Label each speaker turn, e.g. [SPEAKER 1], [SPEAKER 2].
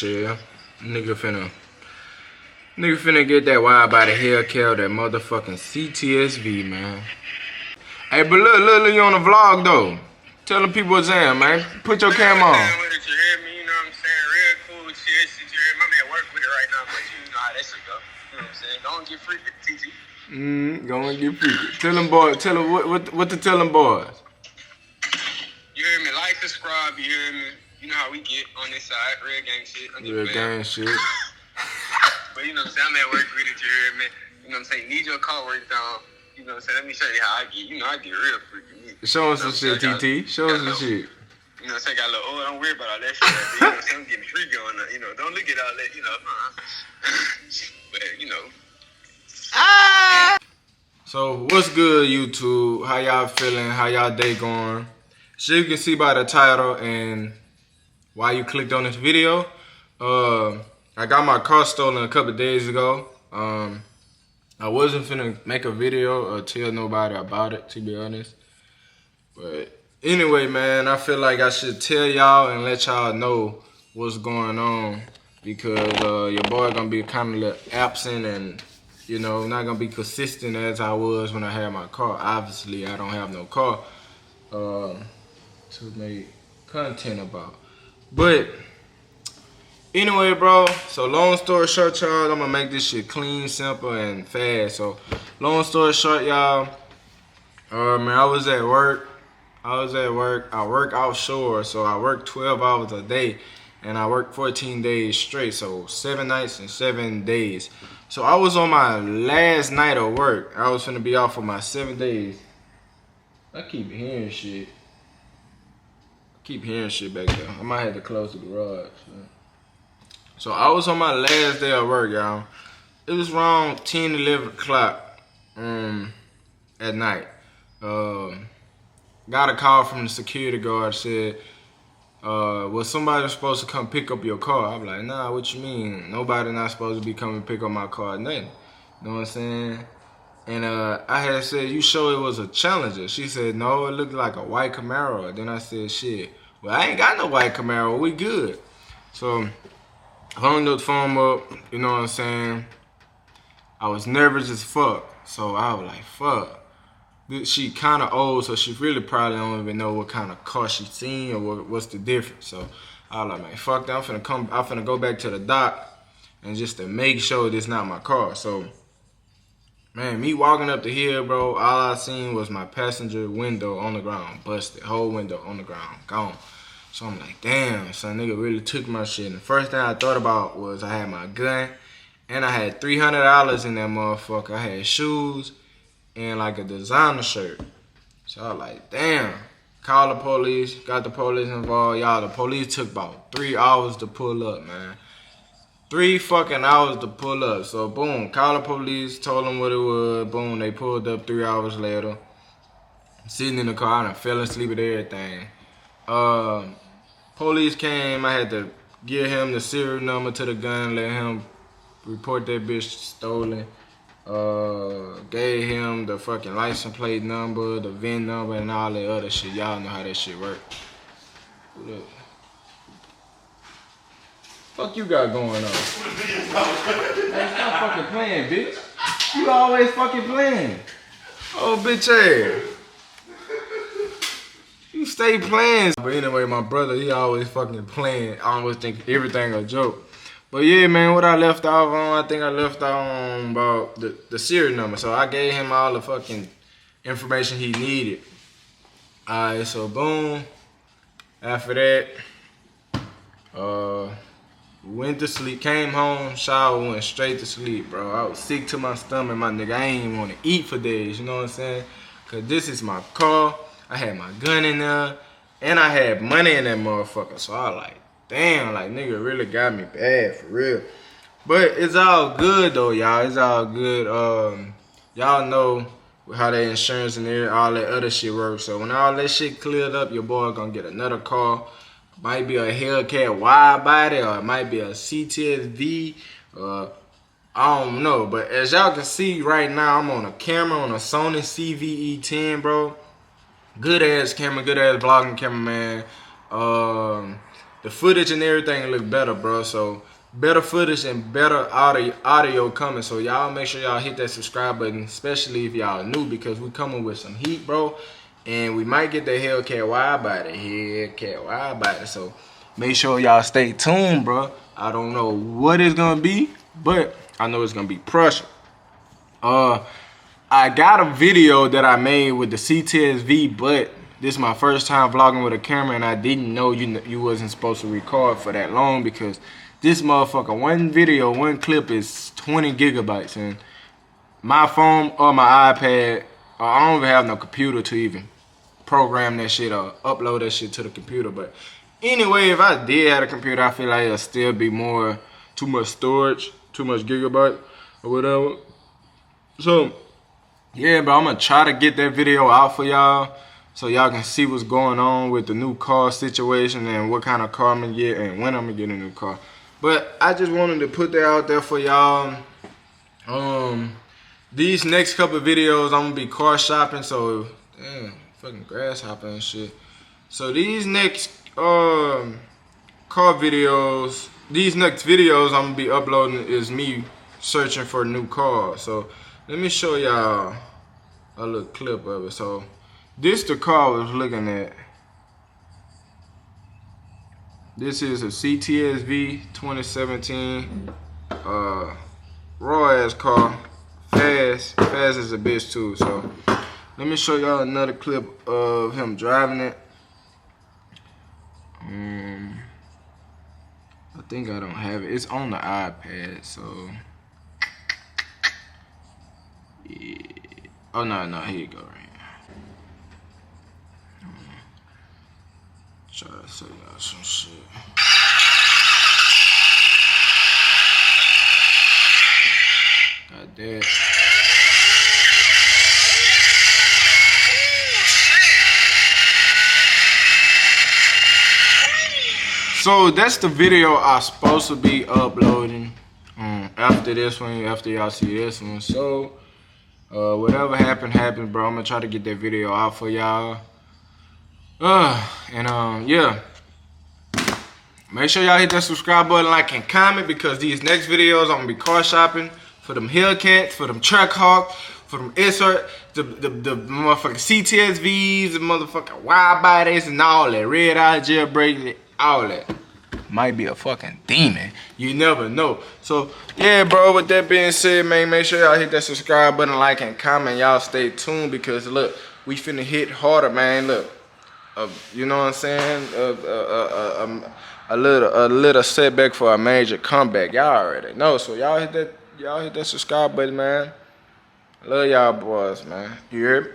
[SPEAKER 1] shit. Nigga finna get that Widebody Hellcat, that motherfucking CTSV, man. Hey, but look, you on the vlog though. Tell the people what's in, man. Put your camera on.
[SPEAKER 2] You hear me? You know what I'm saying? Real cool shit. You hear me? I'm at work with it right now, but you know how that shit go. You know what I'm saying? Don't get freaky, TT.
[SPEAKER 1] Go and get freaky. Tell them boys. Tell them what to tell them boys.
[SPEAKER 2] You hear me? Like, subscribe. You hear me? You know how we get on this side, real gang shit.
[SPEAKER 1] Real gang shit.
[SPEAKER 2] But you know what I'm saying? I'm at work with it. You hear me? You know what I'm saying? Need your car work down. You know what I'm saying? Let me show you how I get. You know I get real freaky.
[SPEAKER 1] Show us some shit, TT. Show us some shit.
[SPEAKER 2] You know what I'm saying? Got a little, oh, don't worry about all that shit. You know what I'm saying? I'm getting freaky on that. You know, don't look at all that, you know. But, you know.
[SPEAKER 1] So, what's good, YouTube? How y'all feeling? How y'all day going? So you can see by the title and why you clicked on this video. I got my car stolen a couple days ago. I wasn't finna make a video or tell nobody about it, to be honest. But anyway, man, I feel like I should tell y'all and let y'all know what's going on, because your boy gonna be kind of absent and, you know, not gonna be consistent as I was when I had my car. Obviously, I don't have no car to make content about. But anyway, bro, so long story short, y'all, I'm gonna make this shit clean, simple, and fast. So long story short, y'all, man, I was at work. I work offshore, so I work 12 hours a day, and I work 14 days straight, so 7 nights and 7 days. So I was on my last night of work. I was finna be off for my 7 days. I keep hearing shit. Back there. I might have to close the garage. So I was on my last day of work, y'all. It was around 10, 11 o'clock at night. Got a call from the security guard, said, well, somebody was supposed to come pick up your car. I'm like, nah, what you mean? Nobody not supposed to be coming pick up my car, nothing. You know what I'm saying? And I had said, you sure it was a Challenger? She said, no, it looked like a white Camaro. Then I said, shit, well, I ain't got no white Camaro. We good. So I hung the phone up, you know what I'm saying? I was nervous as fuck. So I was like, fuck. She kind of old, so she really probably don't even know what kind of car she seen or what's the difference. So I was like, man, fuck that. I'm finna go back to the dock and just to make sure this not my car. So, man, me walking up the hill, bro, all I seen was my passenger window on the ground, busted, whole window on the ground, gone. So I'm like, damn, son, nigga really took my shit. And the first thing I thought about was I had my gun, and I had $300 in that motherfucker. I had shoes and like a designer shirt. So I was like, damn. Call the police, got the police involved. Y'all, the police took about 3 hours to pull up, man. 3 fucking hours to pull up. So boom, call the police, told them what it was. Boom, they pulled up 3 hours later. Sitting in the car, I done fell asleep at everything. Police came, I had to give him the serial number to the gun, let him report that bitch stolen. Gave him the fucking license plate number, the VIN number, and all that other shit. Y'all know how that shit work. What up? Fuck you got going on? Hey, stop fucking playing, bitch. You always fucking playing. Oh, bitch ass. You stay playing. But anyway, my brother, he always fucking playing. I always think everything a joke. But yeah, man, what I left off on, I think I left off on about the serial number. So I gave him all the fucking information he needed. Alright, so boom. After that, went to sleep, came home, showered, went straight to sleep, bro. I was sick to my stomach, my nigga. I ain't even want to eat for days, you know what I'm saying? Cause this is my car. I had my gun in there, and I had money in that motherfucker. So I was like, damn, like, nigga really got me bad, for real. But it's all good, though, y'all. It's all good. Y'all know how that insurance and all that other shit works. So when all that shit cleared up, your boy gonna get another car. Might be a Hellcat Widebody, or it might be a CTSV. I don't know. But as y'all can see right now, I'm on a camera, on a Sony CVE10, bro. Good ass camera, good ass vlogging camera, man. the footage and everything look better, bro. So better footage and better audio coming. So y'all make sure y'all hit that subscribe button, especially if y'all new, because we coming with some heat, bro. And we might get the Hellcat Widebody. So make sure y'all stay tuned, bro. I don't know what it's gonna be, but I know it's gonna be pressure. I got a video that I made with the CTSV, but this is my first time vlogging with a camera, and I didn't know you wasn't supposed to record for that long, because this motherfucker, one clip is 20 gigabytes, and my phone or my iPad, I don't even have no computer to even program that shit or upload that shit to the computer. But anyway, if I did have a computer, I feel like it'll still be too much storage, too much gigabyte or whatever. So yeah, bro, I'm gonna try to get that video out for y'all so y'all can see what's going on with the new car situation and what kind of car I'm gonna get and when I'm gonna get a new car. But I just wanted to put that out there for y'all. These next couple of videos I'm gonna be car shopping, so damn, fucking grasshopper and shit. So these next car videos, these next videos I'm gonna be uploading is me searching for a new car. So let me show y'all a little clip of it. So this the car I was looking at. This is a CTSV 2017 raw ass car. Fast as a bitch too. So let me show y'all another clip of him driving it. I think I don't have it. It's on the iPad, so yeah. Oh no, here you go, right here. Try to show y'all some shit. Got that. So that's the video I'm supposed to be uploading after this one, after y'all see this one. So whatever happened, bro. I'm gonna try to get that video out for y'all. Yeah. Make sure y'all hit that subscribe button, like, and comment, because these next videos I'm gonna be car shopping for them Hellcats, for them Trackhawk, for them SR, the motherfucking CTSVs, the motherfucking Widebodies, and all that. Red eye jailbreak, all that. Might be a fucking demon. You never know. So yeah, bro, with that being said, man, make sure y'all hit that subscribe button, like, and comment. Y'all stay tuned, because look, we finna hit harder, man. Look, you know what I'm saying? A little setback for a major comeback. Y'all already know. So y'all hit that subscribe button, man. I love y'all boys, man. You hear me?